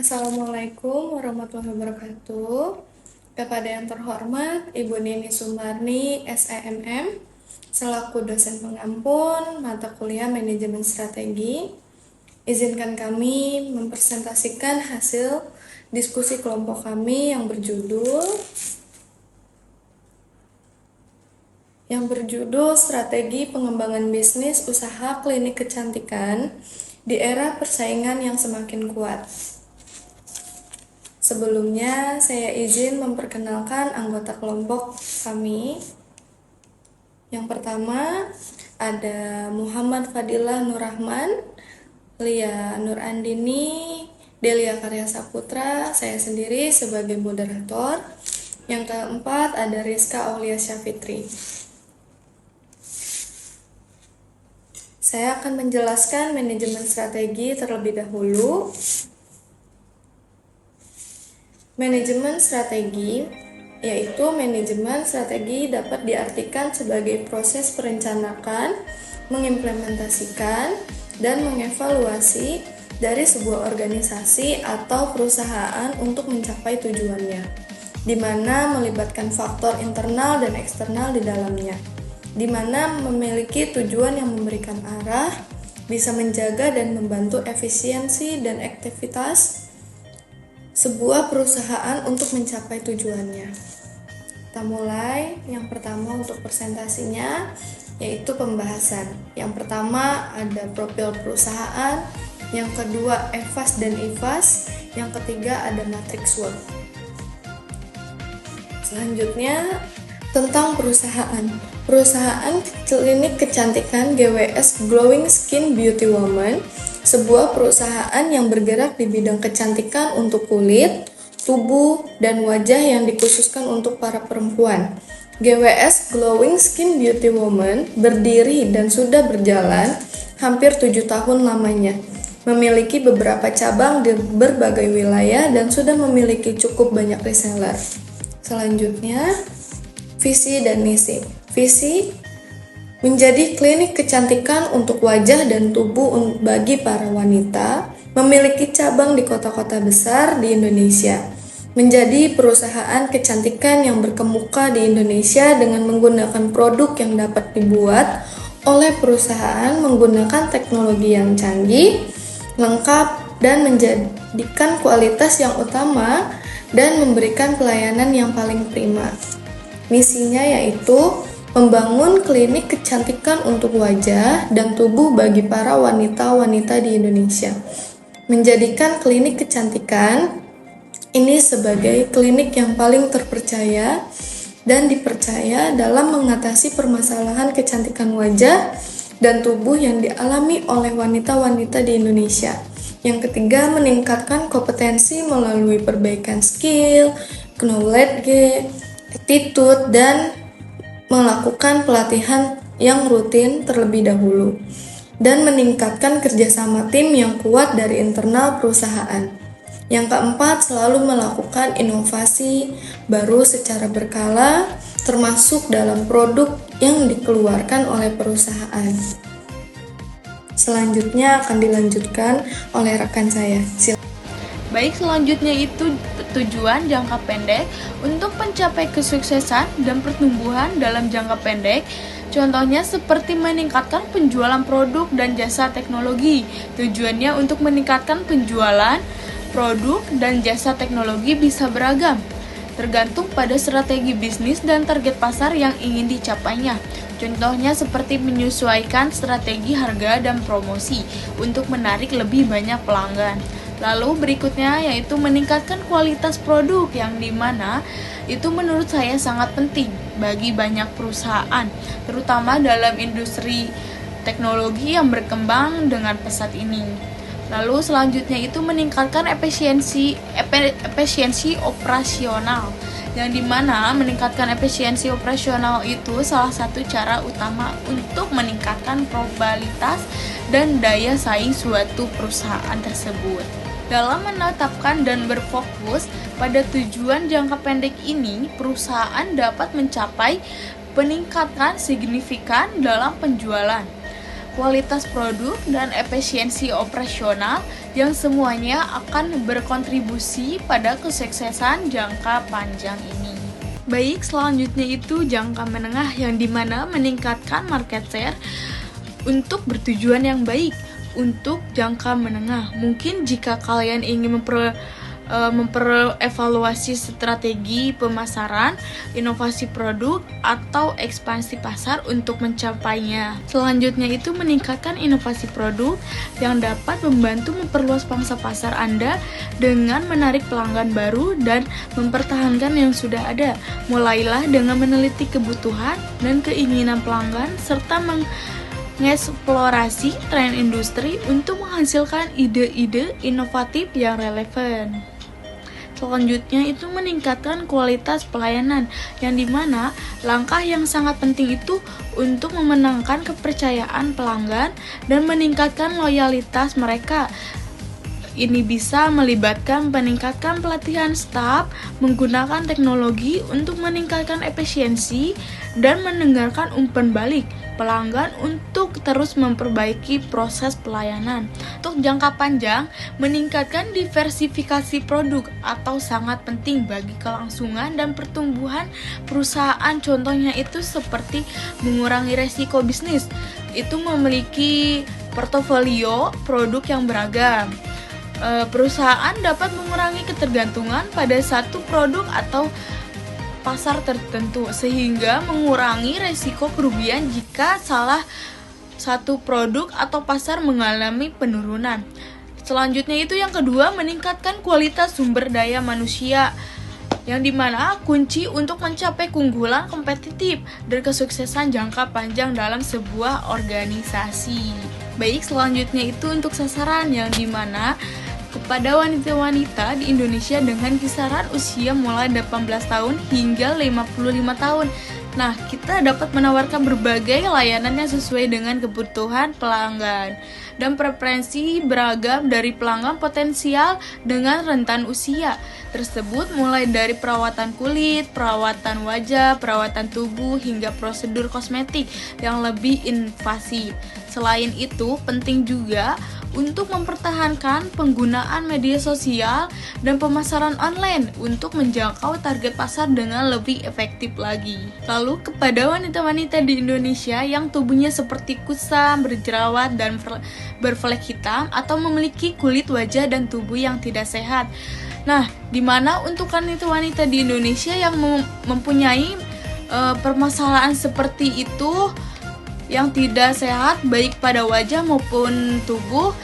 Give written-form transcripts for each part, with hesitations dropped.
Assalamualaikum warahmatullahi wabarakatuh. Kepada yang terhormat Ibu Nini Sumarni, SEMM, selaku dosen pengampun mata kuliah Manajemen Strategi, izinkan kami mempresentasikan hasil diskusi kelompok kami yang berjudul Strategi Pengembangan Bisnis Usaha Klinik Kecantikan di Era Persaingan yang Semakin Kuat. Sebelumnya, saya izin memperkenalkan anggota kelompok kami. Yang pertama, ada Muhammad Fadilah Nurrahman, Lia Nur Andini, Delia Karya Saputra, saya sendiri sebagai moderator. Yang keempat, ada Rizka Aulia Syafitri. Saya akan menjelaskan manajemen strategi terlebih dahulu. Manajemen strategi, yaitu manajemen strategi dapat diartikan sebagai proses perencanaan, mengimplementasikan, dan mengevaluasi dari sebuah organisasi atau perusahaan untuk mencapai tujuannya, di mana melibatkan faktor internal dan eksternal di dalamnya, di mana memiliki tujuan yang memberikan arah, bisa menjaga dan membantu efisiensi dan aktivitas sebuah perusahaan untuk mencapai tujuannya. Kita mulai. Yang pertama untuk presentasinya yaitu pembahasan. Yang pertama ada profil perusahaan, yang kedua EVAS dan IVAS, yang ketiga ada matrix SWOT. Selanjutnya tentang perusahaan. Perusahaan klinik kecantikan GWS Glowing Skin Beauty Woman, sebuah perusahaan yang bergerak di bidang kecantikan untuk kulit, tubuh, dan wajah yang dikhususkan untuk para perempuan. GWS Glowing Skin Beauty Woman berdiri dan sudah berjalan hampir 7 tahun lamanya. Memiliki beberapa cabang di berbagai wilayah dan sudah memiliki cukup banyak reseller. Selanjutnya, visi dan misi. Visi menjadi klinik kecantikan untuk wajah dan tubuh bagi para wanita, memiliki cabang di kota-kota besar di Indonesia, menjadi perusahaan kecantikan yang berkemuka di Indonesia dengan menggunakan produk yang dapat dibuat oleh perusahaan menggunakan teknologi yang canggih, lengkap, dan menjadikan kualitas yang utama dan memberikan pelayanan yang paling prima. Misinya yaitu membangun klinik kecantikan untuk wajah dan tubuh bagi para wanita-wanita di Indonesia. Menjadikan klinik kecantikan ini sebagai klinik yang paling terpercaya dan dipercaya dalam mengatasi permasalahan kecantikan wajah dan tubuh yang dialami oleh wanita-wanita di Indonesia. Yang ketiga, meningkatkan kompetensi melalui perbaikan skill, knowledge, attitude, dan melakukan pelatihan yang rutin terlebih dahulu, dan meningkatkan kerjasama tim yang kuat dari internal perusahaan. Yang keempat, selalu melakukan inovasi baru secara berkala, termasuk dalam produk yang dikeluarkan oleh perusahaan. Selanjutnya akan dilanjutkan oleh rekan saya. Baik, selanjutnya itu tujuan jangka pendek untuk mencapai kesuksesan dan pertumbuhan dalam jangka pendek. Contohnya seperti meningkatkan penjualan produk dan jasa teknologi. Tujuannya untuk meningkatkan penjualan produk dan jasa teknologi bisa beragam, tergantung pada strategi bisnis dan target pasar yang ingin dicapainya. Contohnya seperti menyesuaikan strategi harga dan promosi untuk menarik lebih banyak pelanggan. Lalu berikutnya yaitu meningkatkan kualitas produk, yang dimana itu menurut saya sangat penting bagi banyak perusahaan, terutama dalam industri teknologi yang berkembang dengan pesat ini. Lalu selanjutnya itu meningkatkan efisiensi operasional, yang dimana meningkatkan efisiensi operasional itu salah satu cara utama untuk meningkatkan probabilitas dan daya saing suatu perusahaan tersebut. Dalam menetapkan dan berfokus pada tujuan jangka pendek ini, perusahaan dapat mencapai peningkatan signifikan dalam penjualan, kualitas produk, dan efisiensi operasional yang semuanya akan berkontribusi pada kesuksesan jangka panjang ini. Baik, selanjutnya itu jangka menengah yang dimana meningkatkan market share untuk bertujuan yang baik. Untuk jangka menengah, mungkin jika kalian ingin memperevaluasi strategi pemasaran, inovasi produk, atau ekspansi pasar untuk mencapainya. Selanjutnya itu meningkatkan inovasi produk yang dapat membantu memperluas pangsa pasar Anda dengan menarik pelanggan baru dan mempertahankan yang sudah ada. Mulailah dengan meneliti kebutuhan dan keinginan pelanggan serta mengeksplorasi tren industri untuk menghasilkan ide-ide inovatif yang relevan. Selanjutnya itu meningkatkan kualitas pelayanan, yang dimana langkah yang sangat penting itu untuk memenangkan kepercayaan pelanggan dan meningkatkan loyalitas mereka. Ini bisa melibatkan meningkatkan pelatihan staf, menggunakan teknologi untuk meningkatkan efisiensi, dan mendengarkan umpan balik pelanggan untuk terus memperbaiki proses pelayanan. Untuk jangka panjang, meningkatkan diversifikasi produk atau sangat penting bagi kelangsungan dan pertumbuhan perusahaan. Contohnya itu seperti mengurangi resiko bisnis, itu memiliki portofolio produk yang beragam. Perusahaan dapat mengurangi ketergantungan pada satu produk atau pasar tertentu sehingga mengurangi resiko kerugian jika salah satu produk atau pasar mengalami penurunan. Selanjutnya itu yang kedua, meningkatkan kualitas sumber daya manusia, yang dimana kunci untuk mencapai keunggulan kompetitif dan kesuksesan jangka panjang dalam sebuah organisasi. Baik, selanjutnya itu untuk sasaran, yang dimana kepada wanita-wanita di Indonesia dengan kisaran usia mulai 18 tahun hingga 55 tahun. Nah, kita dapat menawarkan berbagai layanan yang sesuai dengan kebutuhan pelanggan dan preferensi beragam dari pelanggan potensial dengan rentan usia tersebut, mulai dari perawatan kulit, perawatan wajah, perawatan tubuh, hingga prosedur kosmetik yang lebih invasif. Selain itu, penting juga untuk mempertahankan penggunaan media sosial dan pemasaran online untuk menjangkau target pasar dengan lebih efektif lagi. Lalu kepada wanita-wanita di Indonesia yang tubuhnya seperti kusam, berjerawat, dan berflek hitam atau memiliki kulit wajah dan tubuh yang tidak sehat. Nah, dimana untuk wanita-wanita di Indonesia yang mempunyai permasalahan seperti itu, yang tidak sehat baik pada wajah maupun tubuh,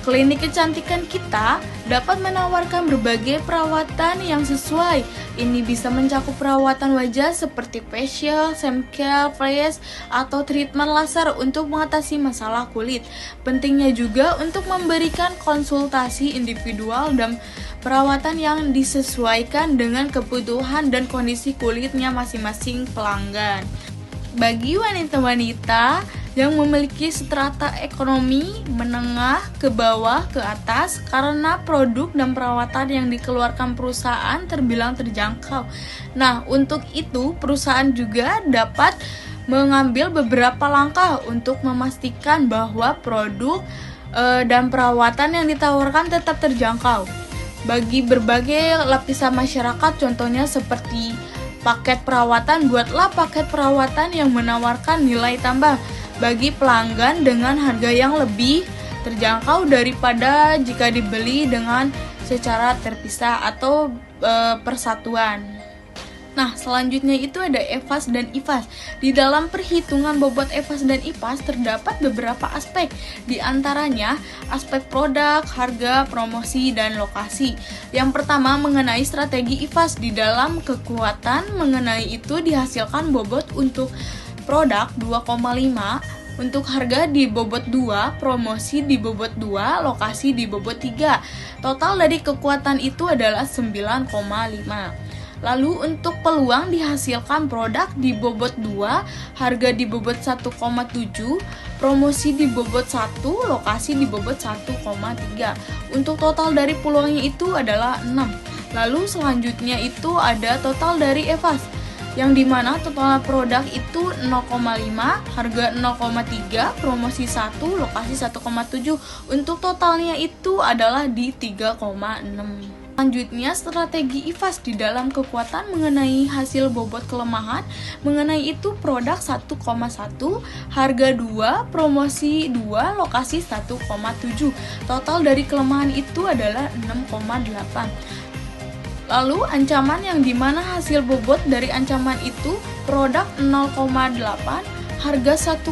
klinik kecantikan kita dapat menawarkan berbagai perawatan yang sesuai. Ini bisa mencakup perawatan wajah seperti facial, skincare, face, atau treatment laser untuk mengatasi masalah kulit. Pentingnya juga untuk memberikan konsultasi individual dan perawatan yang disesuaikan dengan kebutuhan dan kondisi kulitnya masing-masing pelanggan. Bagi wanita-wanita yang memiliki strata ekonomi menengah ke bawah ke atas, karena produk dan perawatan yang dikeluarkan perusahaan terbilang terjangkau. Nah, untuk itu perusahaan juga dapat mengambil beberapa langkah untuk memastikan bahwa produk dan perawatan yang ditawarkan tetap terjangkau bagi berbagai lapisan masyarakat. Contohnya seperti paket perawatan, buatlah paket perawatan yang menawarkan nilai tambah bagi pelanggan dengan harga yang lebih terjangkau daripada jika dibeli dengan secara terpisah atau persatuan. Nah, selanjutnya itu ada EVAS dan IVAS. Di dalam perhitungan bobot EVAS dan IVAS terdapat beberapa aspek, di antaranya aspek produk, harga, promosi, dan lokasi. Yang pertama mengenai strategi IVAS. Di dalam kekuatan mengenai itu dihasilkan bobot untuk produk 2,5, untuk harga di bobot 2, promosi di bobot 2, lokasi di bobot 3. Total dari kekuatan itu adalah 9,5. Lalu untuk peluang dihasilkan produk di bobot 2, harga di bobot 1,7, promosi di bobot 1, lokasi di bobot 1,3. Untuk total dari peluangnya itu adalah 6. Lalu selanjutnya itu ada total dari EVAS. yang dimana total produk itu 0,5, harga 0,3, promosi 1, lokasi 1,7. Untuk totalnya itu adalah di 3,6. Selanjutnya, strategi IFAS di dalam kekuatan mengenai hasil bobot kelemahan. Mengenai itu produk 1,1, harga 2, promosi 2, lokasi 1,7. Total dari kelemahan itu adalah 6,8. Lalu ancaman yang dimana hasil bobot dari ancaman itu produk 0,8, harga 1,2,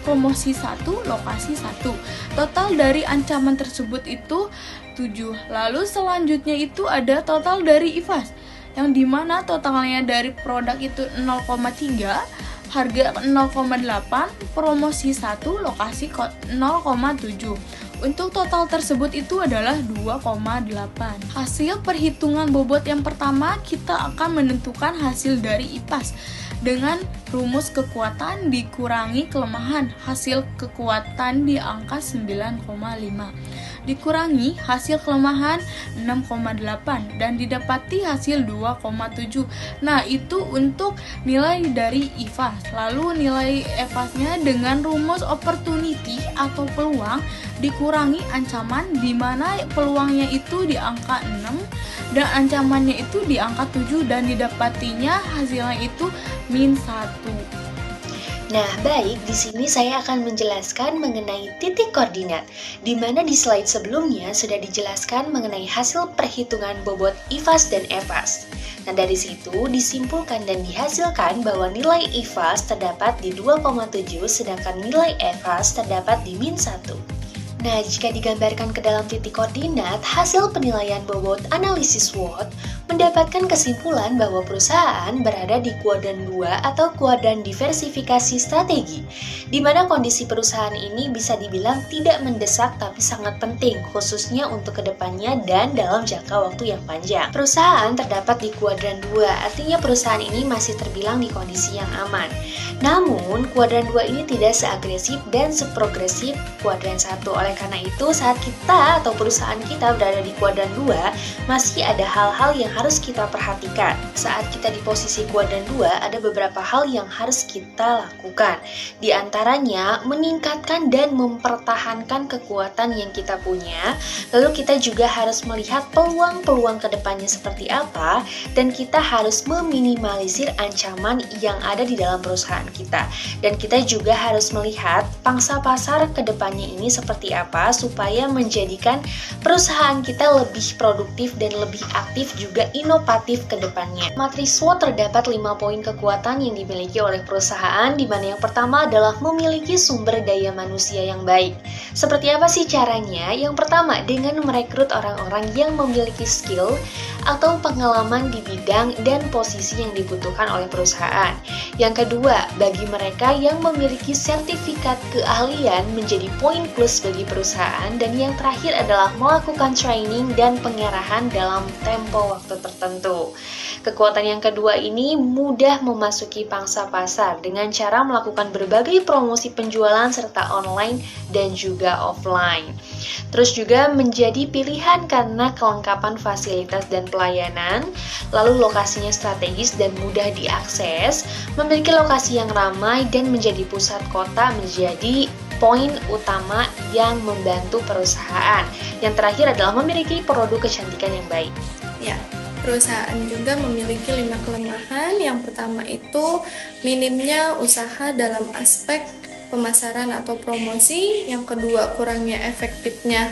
promosi 1, lokasi 1. Total dari ancaman tersebut itu 7. Lalu selanjutnya itu ada total dari IFAS, yang dimana totalnya dari produk itu 0,3, harga 0,8, promosi 1, lokasi 0,7. Untuk total tersebut itu adalah 2,8. Hasil perhitungan bobot yang pertama, kita akan menentukan hasil dari IPAS dengan rumus kekuatan dikurangi kelemahan. Hasil kekuatan di angka 9,5 dikurangi hasil kelemahan 6,8 dan didapati hasil 2,7. Nah, itu untuk nilai dari IFAS. Lalu nilai EFAS-nya dengan rumus opportunity atau peluang dikurangi ancaman, di mana peluangnya itu di angka 6 dan ancamannya itu di angka 7 dan didapatinya hasilnya itu -1. Nah, baik, di sini saya akan menjelaskan mengenai titik koordinat, di mana di slide sebelumnya sudah dijelaskan mengenai hasil perhitungan bobot IFAS dan EFAS. Nah, dari situ disimpulkan dan dihasilkan bahwa nilai IFAS terdapat di 2,7, sedangkan nilai EFAS terdapat di -1. Nah, jika digambarkan ke dalam titik koordinat, hasil penilaian bobot analisis SWOT mendapatkan kesimpulan bahwa perusahaan berada di kuadran 2 atau kuadran diversifikasi strategi, di mana kondisi perusahaan ini bisa dibilang tidak mendesak tapi sangat penting, khususnya untuk kedepannya dan dalam jangka waktu yang panjang. Perusahaan terdapat di kuadran 2, artinya perusahaan ini masih terbilang di kondisi yang aman. Namun, kuadran 2 ini tidak seagresif dan seprogresif kuadran 1. Oleh karena itu, saat kita atau perusahaan kita berada di kuadran 2, masih ada hal-hal yang harus kita perhatikan. Saat kita di posisi kuadran 2, ada beberapa hal yang harus kita lakukan. Di antaranya, meningkatkan dan mempertahankan kekuatan yang kita punya. Lalu kita juga harus melihat peluang-peluang ke depannya seperti apa, dan kita harus meminimalisir ancaman yang ada di dalam perusahaan kita. Dan kita juga harus melihat pangsa pasar ke depannya ini seperti apa, supaya menjadikan perusahaan kita lebih produktif dan lebih aktif juga inovatif ke depannya. Matriks SWOT terdapat 5 poin kekuatan yang dimiliki oleh perusahaan, di mana yang pertama adalah memiliki sumber daya manusia yang baik. Seperti apa sih caranya? Yang pertama, dengan merekrut orang-orang yang memiliki skill atau pengalaman di bidang dan posisi yang dibutuhkan oleh perusahaan. Yang kedua, bagi mereka yang memiliki sertifikat keahlian menjadi poin plus bagi perusahaan. Dan yang terakhir adalah melakukan training dan pengarahan dalam tempo waktu tertentu. Kekuatan yang kedua ini mudah memasuki pangsa pasar dengan cara melakukan berbagai promosi penjualan serta online dan juga offline. Terus juga menjadi pilihan karena kelengkapan fasilitas dan pelayanan, lalu lokasinya strategis dan mudah diakses, memiliki lokasi yang ramai dan menjadi pusat kota menjadi poin utama yang membantu perusahaan. Yang terakhir adalah memiliki produk kecantikan yang baik. Ya, perusahaan juga memiliki 5 kelemahan. Yang pertama itu minimnya usaha dalam aspek pemasaran atau promosi. Yang kedua, kurangnya efektifnya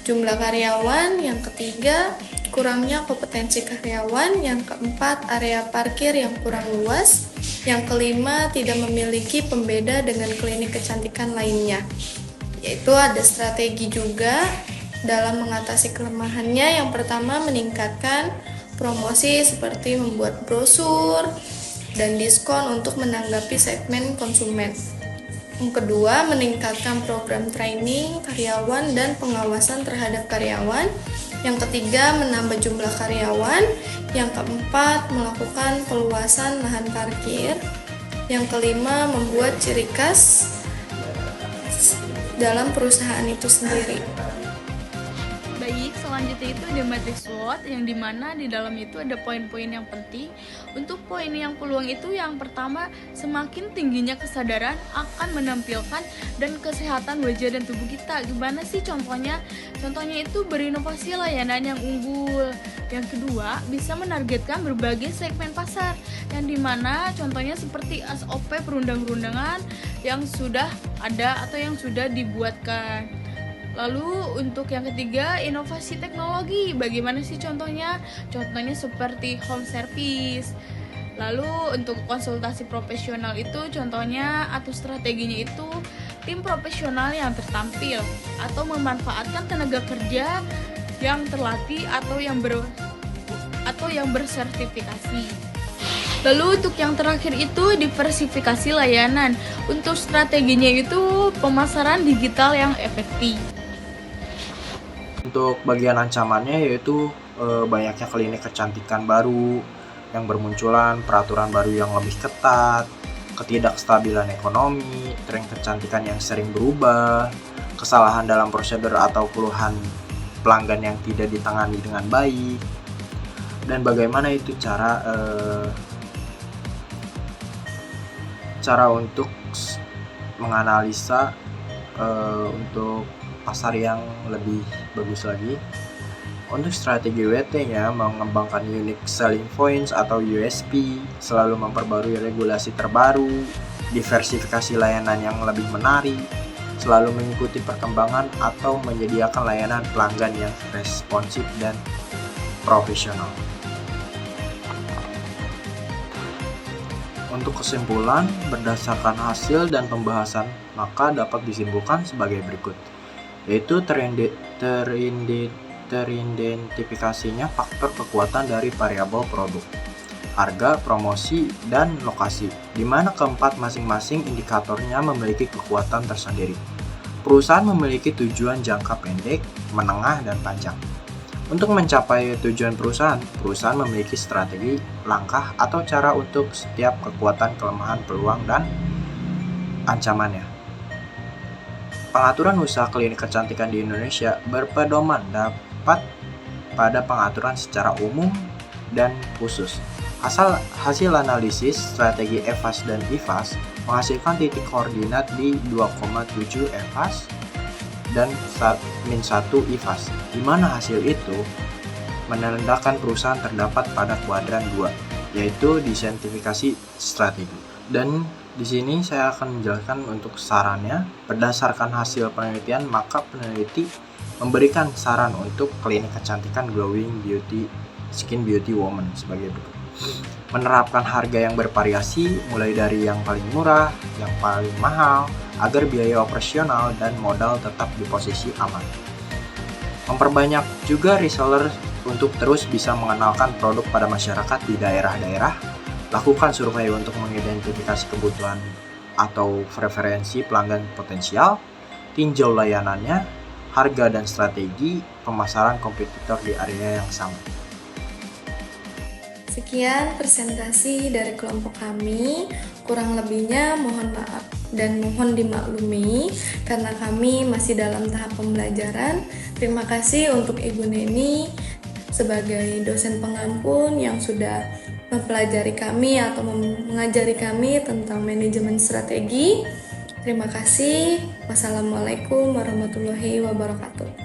jumlah karyawan. Yang ketiga, kurangnya kompetensi karyawan. Yang keempat, area parkir yang kurang luas. Yang kelima, tidak memiliki pembeda dengan klinik kecantikan lainnya. Yaitu ada strategi juga dalam mengatasi kelemahannya. Yang pertama, meningkatkan promosi seperti membuat brosur dan diskon untuk menanggapi segmen konsumen. Yang kedua, meningkatkan program training karyawan dan pengawasan terhadap karyawan. Yang ketiga, menambah jumlah karyawan. Yang keempat, melakukan peluasan lahan parkir. Yang kelima, membuat ciri khas dalam perusahaan itu sendiri. Baik, selanjutnya itu ada matrix SWOT, yang dimana di dalam itu ada poin-poin yang penting. Untuk poin yang peluang itu, yang pertama, semakin tingginya kesadaran akan menampilkan dan kesehatan wajah dan tubuh kita. Gimana sih contohnya? Contohnya itu berinovasi layanan yang unggul. Yang kedua, bisa menargetkan berbagai segmen pasar, yang dimana contohnya seperti SOP perundang-undangan yang sudah ada atau yang sudah dibuatkan. Lalu untuk yang ketiga, inovasi teknologi. Bagaimana sih contohnya? Contohnya seperti home service. Lalu untuk konsultasi profesional itu contohnya atau strateginya itu tim profesional yang tertampil atau memanfaatkan tenaga kerja yang terlatih atau yang bersertifikasi. Lalu untuk yang terakhir itu diversifikasi layanan. Untuk strateginya itu pemasaran digital yang efektif. Untuk bagian ancamannya yaitu banyaknya klinik kecantikan baru yang bermunculan, peraturan baru yang lebih ketat, ketidakstabilan ekonomi, tren kecantikan yang sering berubah, kesalahan dalam prosedur atau keluhan pelanggan yang tidak ditangani dengan baik, dan bagaimana itu cara untuk menganalisa untuk pasar yang lebih bagus lagi. Untuk strategi WT-nya mengembangkan unique selling points atau USP, selalu memperbarui regulasi terbaru, diversifikasi layanan yang lebih menarik, selalu mengikuti perkembangan atau menyediakan layanan pelanggan yang responsif dan profesional. Untuk kesimpulan, berdasarkan hasil dan pembahasan, maka dapat disimpulkan sebagai berikut, yaitu teridentifikasinya faktor kekuatan dari variabel produk, harga, promosi, dan lokasi, di mana keempat masing-masing indikatornya memiliki kekuatan tersendiri. Perusahaan memiliki tujuan jangka pendek, menengah, dan panjang. Untuk mencapai tujuan perusahaan memiliki strategi, langkah, atau cara untuk setiap kekuatan, kelemahan, peluang, dan ancamannya. Pengaturan usaha klinik kecantikan di Indonesia berpedoman dapat pada pengaturan secara umum dan khusus. Hasil analisis strategi EVAS dan IVAS menghasilkan titik koordinat di 2,7 EVAS dan -1 IVAS, di mana hasil itu menandakan perusahaan terdapat pada kuadran 2, yaitu diidentifikasi strategi. Dan di sini saya akan menjelaskan untuk sarannya. Berdasarkan hasil penelitian, maka peneliti memberikan saran untuk klinik kecantikan glowing beauty, skin beauty woman sebagai berikut. Menerapkan harga yang bervariasi mulai dari yang paling murah, yang paling mahal, agar biaya operasional dan modal tetap di posisi aman. Memperbanyak juga reseller untuk terus bisa mengenalkan produk pada masyarakat di daerah-daerah. Lakukan survei untuk mengidentifikasi kebutuhan atau preferensi pelanggan potensial. Tinjau layanannya, harga dan strategi pemasaran kompetitor di area yang sama. Sekian presentasi dari kelompok kami. Kurang lebihnya mohon maaf dan mohon dimaklumi karena kami masih dalam tahap pembelajaran. Terima kasih untuk Ibu Neni sebagai dosen pengampun yang sudah mempelajari kami atau mengajari kami tentang manajemen strategi. Terima kasih. Wassalamualaikum warahmatullahi wabarakatuh.